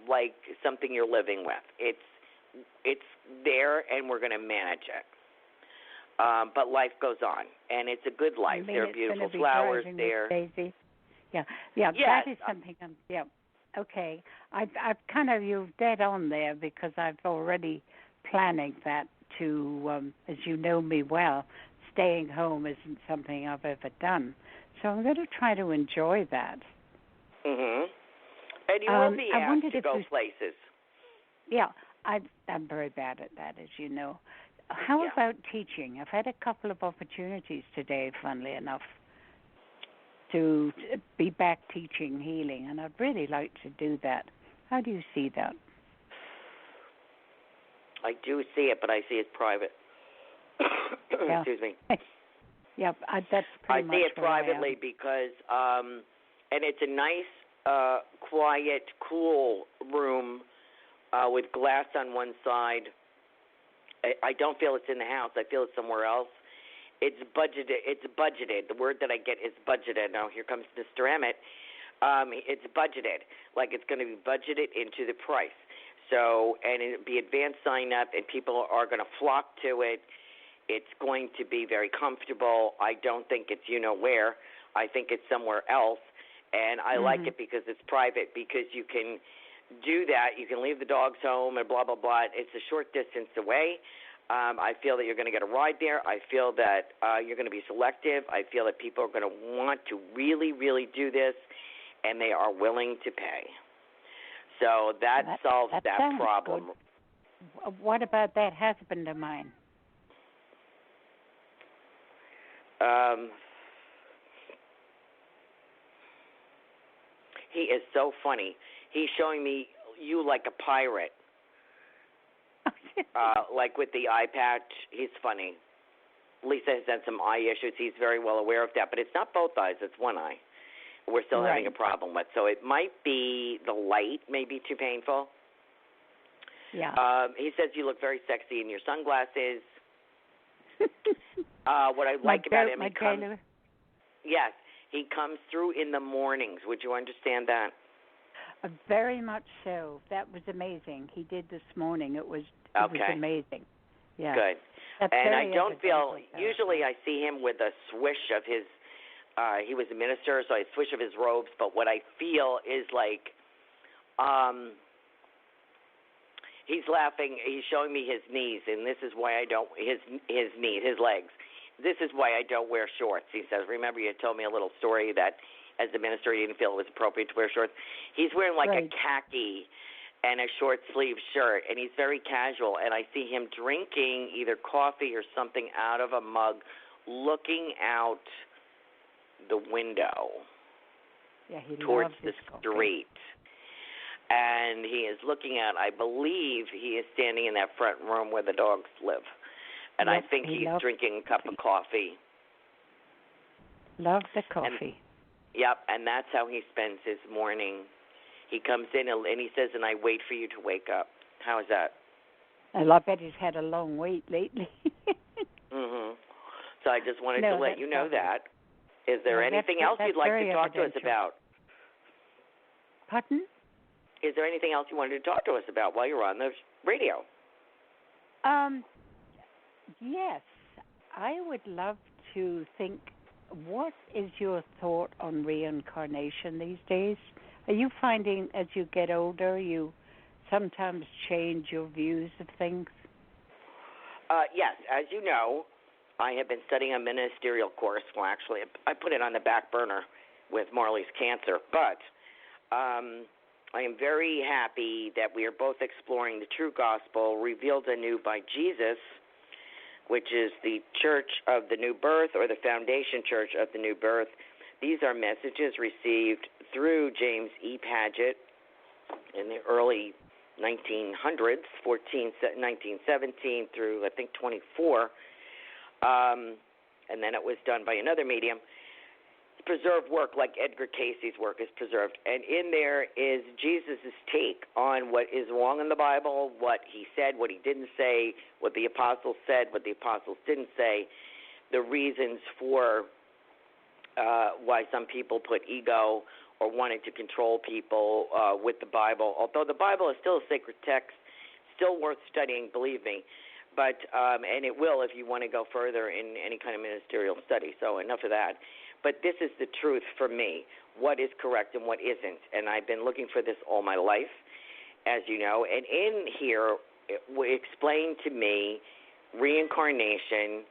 S3: like something you're living with. It's there, and we're going to manage it. But life goes on, and it's a good life. There are beautiful flowers there.
S9: Daisy. Yeah, yes. That is something. Okay. I've kind of, you're dead on there because I've already planning that to, as you know me well, staying home isn't something I've ever done. So I'm going to try to enjoy that.
S3: Mhm. And you will be asked to go places.
S9: Yeah, I'm very bad at that, as you know. How about teaching? I've had a couple of opportunities today, funnily enough, to be back teaching healing, and I'd really like to do that. How do you see that?
S3: I do see it, but I see it private. Excuse me.
S9: Yeah, that's pretty much
S3: I see it privately because, and it's a nice, quiet, cool room with glass on one side. I don't feel it's in the house. I feel it's somewhere else. It's budgeted. The word that I get is budgeted. Now, here comes Mr. Emmett. It's budgeted. Like it's going to be budgeted into the price. So, and it'll be advanced sign up, and people are going to flock to it. It's going to be very comfortable. I don't think it's where. I think it's somewhere else. And I like it because it's private, because you can do that. You can leave the dogs home and blah, blah, blah. It's a short distance away. I feel that you're going to get a ride there. I feel that you're going to be selective. I feel that people are going to want to really, really do this, and they are willing to pay. So that solves that problem.
S9: Good. What about that husband of mine?
S3: He is so funny. He's showing me you like a pirate. Like with the eye patch. He's funny. Lisa has had some eye issues. He's very well aware of that. But it's not both eyes. It's one eye. We're still having a problem with. So it might be the light may be too painful.
S9: Yeah.
S3: He says you look very sexy in your sunglasses. What I like about him, yes, he comes through in the mornings. Would you understand that?
S9: Very much so. That was amazing. He did this morning. It was amazing. Yeah.
S3: Good. And I don't feel, usually I see him with a swish of his, he was a minister, so I swish of his robes, but what I feel is like, he's laughing, he's showing me his knees, and this is why I don't, his legs. This is why I don't wear shorts. He says, remember you told me a little story that as the minister he didn't feel it was appropriate to wear shorts. He's wearing like a khaki and a short sleeve shirt, and he's very casual, and I see him drinking either coffee or something out of a mug, looking out the window towards the street. And he is looking at, I believe he is standing in that front room where the dogs live. And I think he's drinking a cup of coffee.
S9: Love the coffee.
S3: And that's how he spends his morning. He comes in and he says, and I wait for you to wake up. How is that?
S9: I bet he's had a long wait lately.
S3: So I just wanted to let you know that. Is there anything else you'd like to talk to us about?
S9: Pardon?
S3: Is there anything else you wanted to talk to us about while you're on the radio?
S9: Yes. I would love to think, what is your thought on reincarnation these days? Are you finding as you get older, you sometimes change your views of things?
S3: Yes. As you know, I have been studying a ministerial course. Well, actually, I put it on the back burner with Marley's cancer. But I am very happy that we are both exploring the true gospel revealed anew by Jesus, which is the Church of the New Birth, or the Foundation Church of the New Birth. These are messages received through James E. Paget in the early 1900s, 1917 through, I think, 24. And then it was done by another medium. Preserved work, like Edgar Casey's work, is preserved. And in there is Jesus' take on what is wrong in the Bible, what he said, what he didn't say, what the apostles said, what the apostles didn't say, the reasons for why some people put ego or wanted to control people with the Bible. Although the Bible is still a sacred text, still worth studying, believe me. But and it will if you want to go further in any kind of ministerial study. So enough of that. But this is the truth for me, what is correct and what isn't. And I've been looking for this all my life, as you know. And in here, it explained to me reincarnation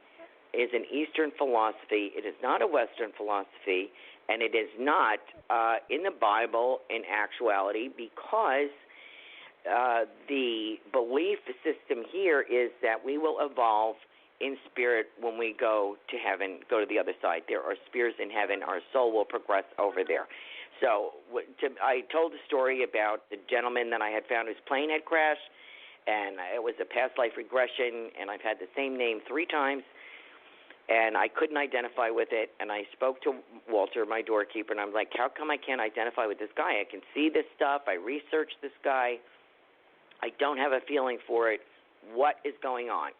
S3: is an Eastern philosophy. It is not a Western philosophy, and it is not in the Bible in actuality, because the belief system here is that we will evolve in spirit when we go to heaven, go to the other side. There are spirits in heaven. Our soul will progress over there. So I told a story about the gentleman that I had found whose plane had crashed, and it was a past life regression, and I've had the same name 3 times, and I couldn't identify with it. And I spoke to Walter, my doorkeeper, and I'm like, how come I can't identify with this guy? I can see this stuff. I researched this guy. I don't have a feeling for it. What is going on?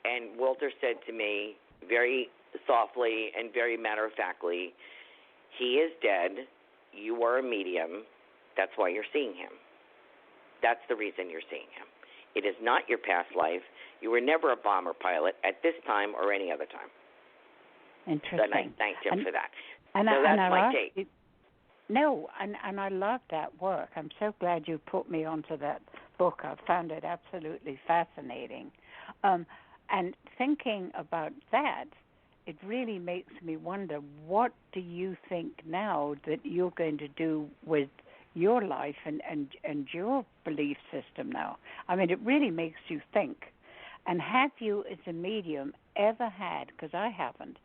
S3: And Walter said to me very softly and very matter-of-factly, he is dead. You are a medium. That's why you're seeing him. That's the reason you're seeing him. It is not your past life. You were never a bomber pilot at this time or any other time.
S9: Interesting.
S3: And I thanked him for that.
S9: And
S3: so that's my take.
S9: And I love that work. I'm so glad you put me onto that book. I found it absolutely fascinating. And thinking about that, it really makes me wonder, what do you think now that you're going to do with your life and your belief system now? I mean, it really makes you think. And have you, as a medium, ever had, because I haven't,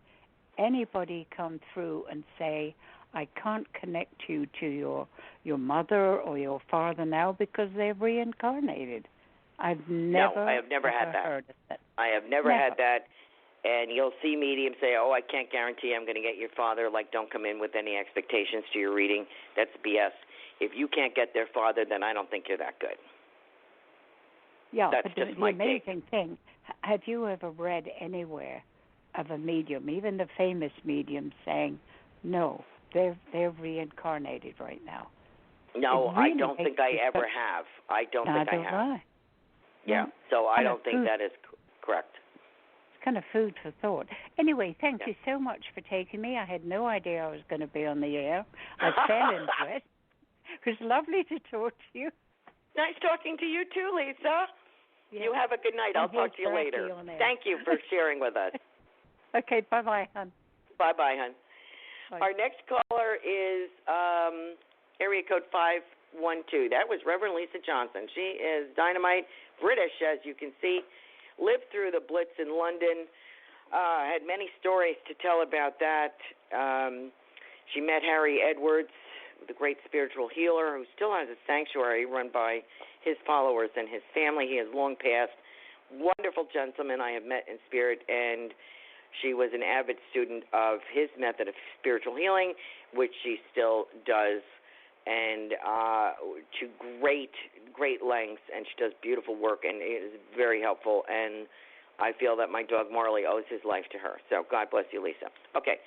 S9: anybody come through and say, I can't connect you to your mother or your father now because they're reincarnated? I have never had that. Heard of that.
S3: I have never had that. And you'll see mediums say, I can't guarantee I'm going to get your father. Like, don't come in with any expectations to your reading. That's BS. If you can't get their father, then I don't think you're that good.
S9: Yeah,
S3: that's
S9: but
S3: just
S9: the
S3: my
S9: amazing
S3: take.
S9: thing, have you ever read anywhere of a medium, even the famous medium, saying, no, they're reincarnated right now?
S3: No,
S9: really
S3: I don't think I ever have. I don't think I have. Yeah, so I don't think that is correct.
S9: It's kind of food for thought. Anyway, thank you so much for taking me. I had no idea I was going to be on the air. I fell into it. It was lovely to talk to you.
S3: Nice talking to you too, Lisa. Yeah. You have a good night. I'll talk to you later. Thank you for sharing with us.
S9: Okay, bye-bye, hon.
S3: Bye-bye, hon.
S9: Bye.
S3: Our next caller is area code 512. That was Reverend Lisa Johnson. She is dynamite, British, as you can see, lived through the Blitz in London, had many stories to tell about that. She met Harry Edwards, the great spiritual healer, who still has a sanctuary run by his followers and his family. He has long passed. Wonderful gentleman I have met in spirit, and she was an avid student of his method of spiritual healing, which she still does, and to great lengths, and she does beautiful work, and it is very helpful, and I feel that my dog Marley owes his life to her. So God bless you, Lisa. Okay,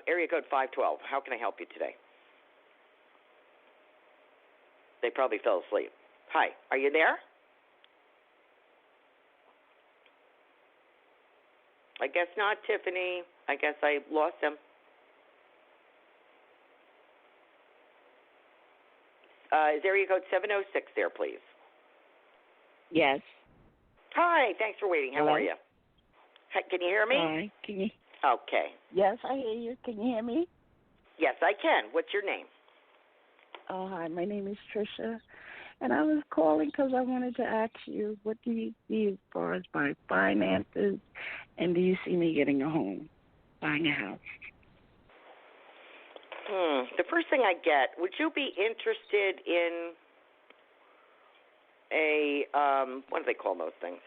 S3: area code 512. How can I help you today? They probably fell asleep. Hi, are you there? I guess not, Tiffany. I guess I lost him. Is area code 706 there, please?
S10: Yes.
S3: Hi, thanks for waiting. How are you? Hi, can you hear me?
S10: Hi. Can you?
S3: Okay.
S10: Yes, I hear you. Can you hear me?
S3: Yes, I can. What's your name?
S10: Oh, hi. My name is Trisha, and I was calling because I wanted to ask you, what do you see as far as my finances, and do you see me getting a home, buying a house?
S3: The first thing I get, would you be interested in a, what do they call those things?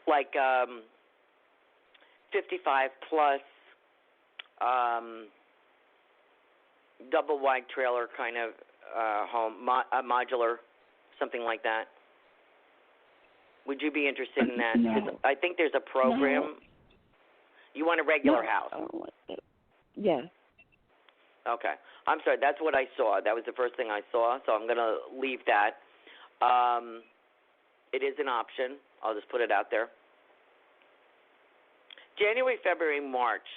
S3: Like 55 plus double wide trailer kind of home, modular, something like that? Would you be interested in that?
S10: No.
S3: I think there's a program.
S10: No.
S3: You want a regular
S10: No,
S3: house?
S10: I don't want that. Yes.
S3: Okay. I'm sorry. That's what I saw. That was the first thing I saw, so I'm going to leave that. It is an option. I'll just put it out there. January, February, March,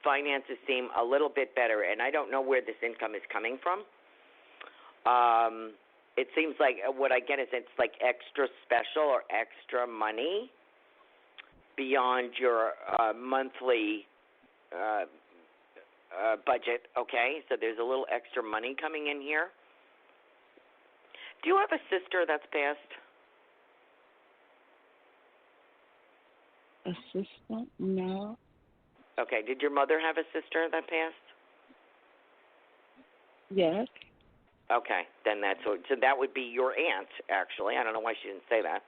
S3: finances seem a little bit better, and I don't know where this income is coming from. It seems like what I get is it's like extra special or extra money beyond your monthly budget, okay? So there's a little extra money coming in here. Do you have a sister that's passed?
S10: A sister? No.
S3: Okay. Did your mother have a sister that passed?
S10: Yes.
S3: Okay. Then that's what, so that would be your aunt, actually. I don't know why she didn't say that.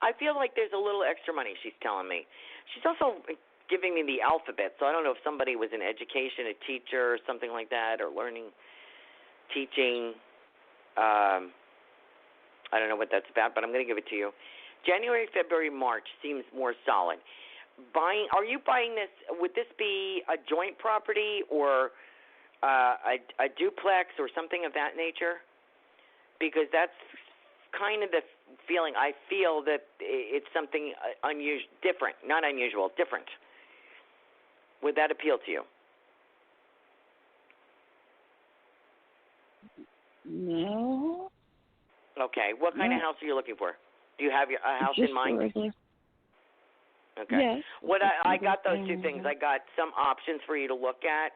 S3: I feel like there's a little extra money, she's telling me. She's also giving me the alphabet, so I don't know if somebody was in education, a teacher or something like that, or learning, teaching. I don't know what that's about, but I'm going to give it to you. January, February, March seems more solid. Are you buying this, would this be a joint property or a duplex or something of that nature? Because that's kind of the feeling. I feel that it's something unusual, different, not unusual, different. Would that appeal to you?
S10: No.
S3: Okay. What kind of house are you looking for? Do you have a house
S10: Just
S3: in mind?
S10: regular.
S3: Okay.
S10: Yes.
S3: What I got those two things. I got some options for you to look at.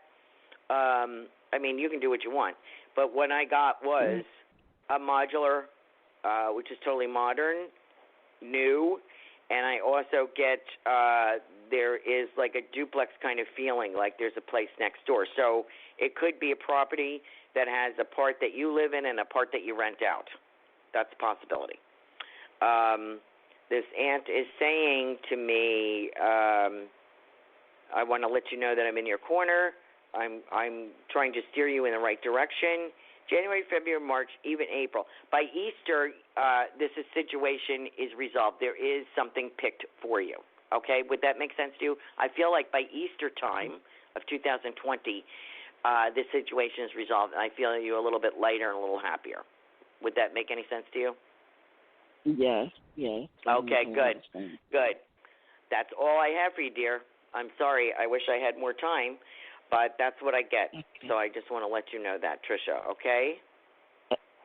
S3: I mean, you can do what you want, but what I got was a modular, which is totally modern, new, and I also get there is like a duplex kind of feeling, like there's a place next door. So it could be a property that has a part that you live in and a part that you rent out. That's a possibility. This aunt is saying to me, I want to let you know that I'm in your corner. I'm trying to steer you in the right direction. January, February, March, even April. By Easter, this situation is resolved. There is something picked for you. Okay? Would that make sense to you? I feel like by Easter time of 2020, this situation is resolved, and I feel you a little bit lighter and a little happier. Would that make any sense to you?
S10: Yes, yes.
S3: Okay, good. Good. That's all I have for you, dear. I'm sorry. I wish I had more time, but that's what I get. Okay. So I just want to let you know that, Trisha, okay?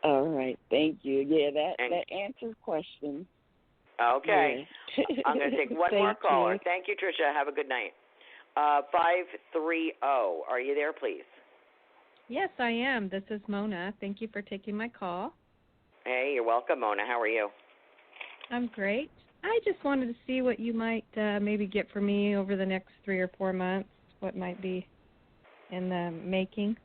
S10: All right. Thank you. Yeah, that answers questions.
S3: Okay. Yeah. I'm going to take one more caller.
S10: You.
S3: Thank you, Trisha. Have a good night. 530. Are you there, please?
S11: Yes, I am. This is Mona. Thank you for taking my call.
S3: Hey, you're welcome, Mona. How are you?
S11: I'm great. I just wanted to see what you might maybe get for me over the next 3 or 4 months, what might be in the making.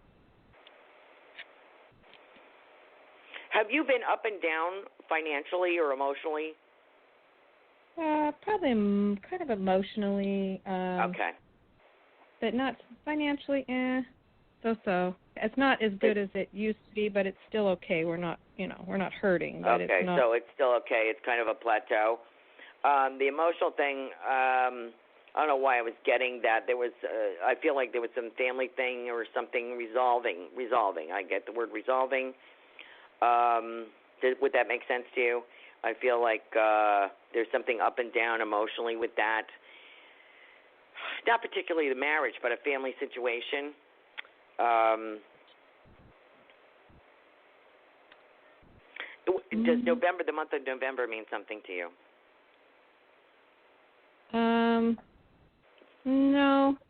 S3: Have you been up and down financially or emotionally?
S11: Probably kind of emotionally.
S3: Okay.
S11: But not financially, so. It's not as good as it used to be, but it's still okay. We're not hurting. But
S3: okay,
S11: it's not...
S3: so it's still okay. It's kind of a plateau. The emotional thing, I don't know why I was getting that. There was, I feel like there was some family thing or something resolving. I get the word resolving. Would that make sense to you? I feel like there's something up and down emotionally with that. Not particularly the marriage, but a family situation. Does November, the month of November, mean something to you?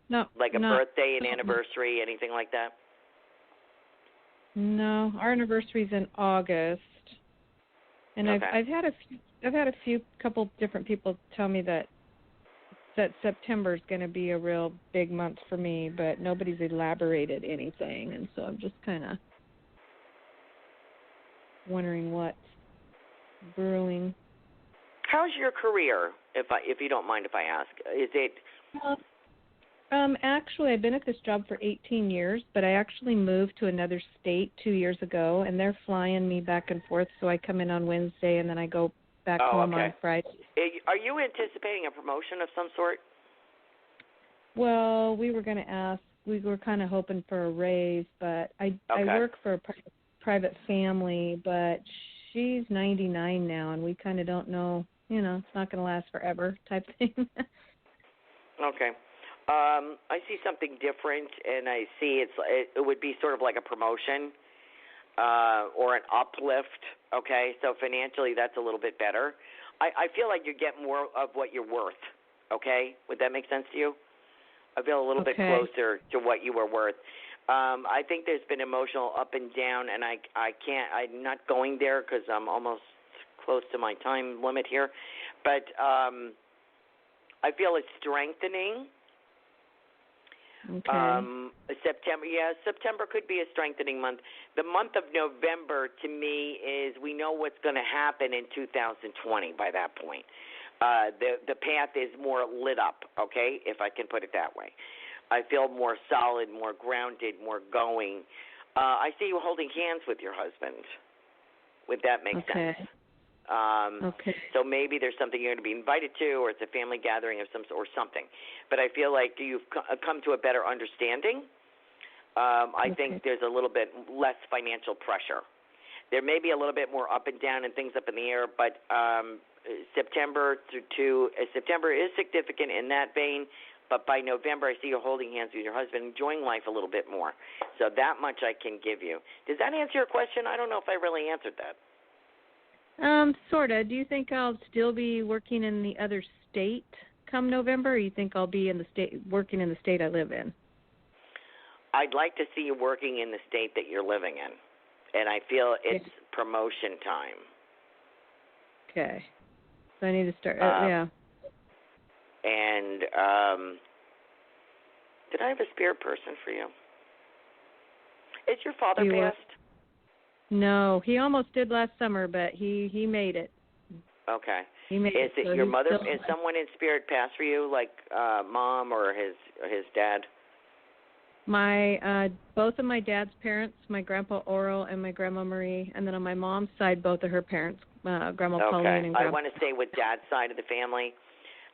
S11: No,
S3: like a birthday, an anniversary, anything like that?
S11: No, our anniversary's in August, and
S3: okay.
S11: I've had a couple different people tell me that September is going to be a real big month for me, but nobody's elaborated anything, and so I'm just kind of wondering what's brewing.
S3: How's your career, if you don't mind if I ask? Is it?
S11: Actually, I've been at this job for 18 years, but I actually moved to another state 2 years ago, and they're flying me back and forth, so I come in on Wednesday, and then I go back home on Friday.
S3: Are you anticipating a promotion of some sort?
S11: Well, we were going to ask. We were kind of hoping for a raise, but I work for a private family, but she's 99 now, and we kind of don't know, it's not going to last forever type thing.
S3: Okay. I see something different, and I see it would be sort of like a promotion or an uplift, okay? So financially, that's a little bit better. I feel like you get more of what you're worth, okay? Would that make sense to you? I feel a little bit closer to what you were worth. I think there's been emotional up and down, and I'm not going there because I'm almost close to my time limit here. But I feel it's strengthening.
S11: Okay.
S3: September could be a strengthening month. The month of November, to me, is we know what's going to happen in 2020 by that point. The path is more lit up, okay, if I can put it that way. I feel more solid, more grounded, more going. I see you holding hands with your husband. Would that make sense? So maybe there's something you're going to be invited to, or it's a family gathering of some sort, or something. But I feel like you've come to a better understanding. I think there's a little bit less financial pressure. There may be a little bit more up and down and things up in the air, but September is significant in that vein. But by November, I see you holding hands with your husband, enjoying life a little bit more. So that much I can give you. Does that answer your question? I don't know if I really answered that.
S11: Sort of. Do you think I'll still be working in the other state come November, or you think I'll be working in the state I live in?
S3: I'd like to see you working in the state that you're living in, and I feel it's promotion time.
S11: Okay. So I need to start,
S3: And did I have a spirit person for you? Is your father passed?
S11: No, he almost did last summer, but he made it.
S3: Okay.
S11: He made
S3: is
S11: it.
S3: Your mother? Is someone in spirit passed for you, like mom or his dad?
S11: Both of my dad's parents, my grandpa Oral and my grandma Marie, and then on my mom's side, both of her parents, grandma Pauline and grandpa.
S3: I want to stay with dad's side of the family.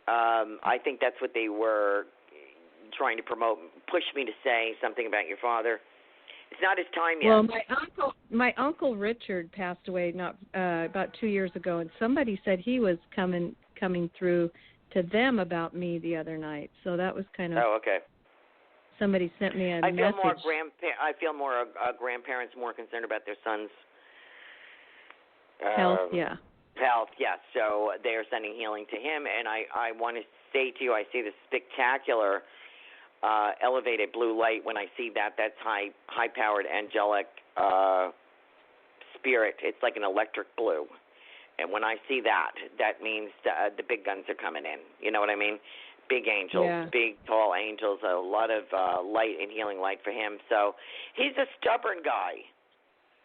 S3: I think that's what they were trying to promote, push me to say something about your father. It's not his time yet.
S11: Well, my uncle Richard passed away about 2 years ago, and somebody said he was coming through to them about me the other night. So that was kind of.
S3: Oh, okay.
S11: Somebody sent me a message.
S3: I feel more grandparents more concerned about their sons'
S11: health. Yeah.
S3: Health, yes. So they are sending healing to him, and I want to say to you, I see this spectacular elevated blue light. When I see that, that's high-powered angelic spirit. It's like an electric blue. And when I see that, that means the big guns are coming in. You know what I mean? Big angels, big, tall angels, a lot of light and healing light for him. So he's a stubborn guy.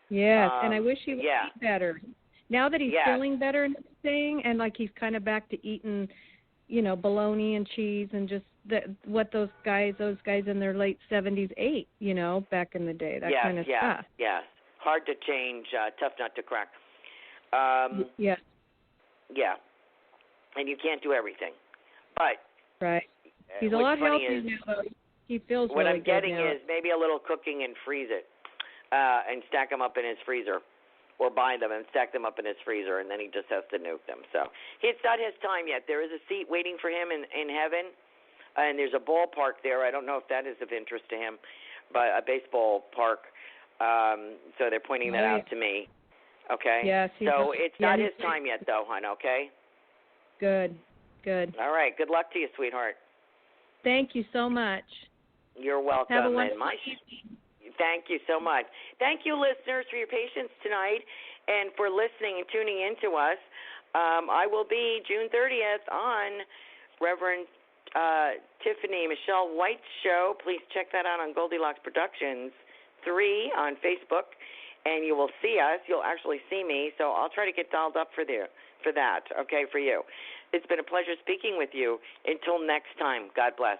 S11: Yes, and I wish he would eat better. Now that he's feeling better and everything, and like he's kind of back to eating, bologna and cheese and just what those guys in their late 70s ate, back in the day, that kind of stuff.
S3: Yes, hard to change, tough nut to crack.
S11: Yes.
S3: Yeah, and you can't do everything. But
S11: He's a lot healthier now, though. He feels
S3: what
S11: really
S3: I'm getting
S11: good now.
S3: is maybe a little cooking and freeze it, and stack them up in his freezer, or bind them and stack them up in his freezer, and then he just has to nuke them. So it's not his time yet. There is a seat waiting for him in heaven, and there's a ballpark there. I don't know if that is of interest to him, but a baseball park. So they're pointing that out to me. Okay.
S11: Yes.
S3: So it's not his time yet, though, hon. Okay.
S11: Good.
S3: All right. Good luck to you, sweetheart.
S11: Thank you so much.
S3: You're welcome.
S11: Have a wonderful
S3: Thank you so much. Thank you, listeners, for your patience tonight and for listening and tuning in to us. I will be June 30th on Reverend Tiffany Michelle White's show. Please check that out on Goldilocks Productions 3 on Facebook, and you will see us. You'll actually see me, so I'll try to get dialed up for that, okay, for you. It's been a pleasure speaking with you. Until next time, God bless.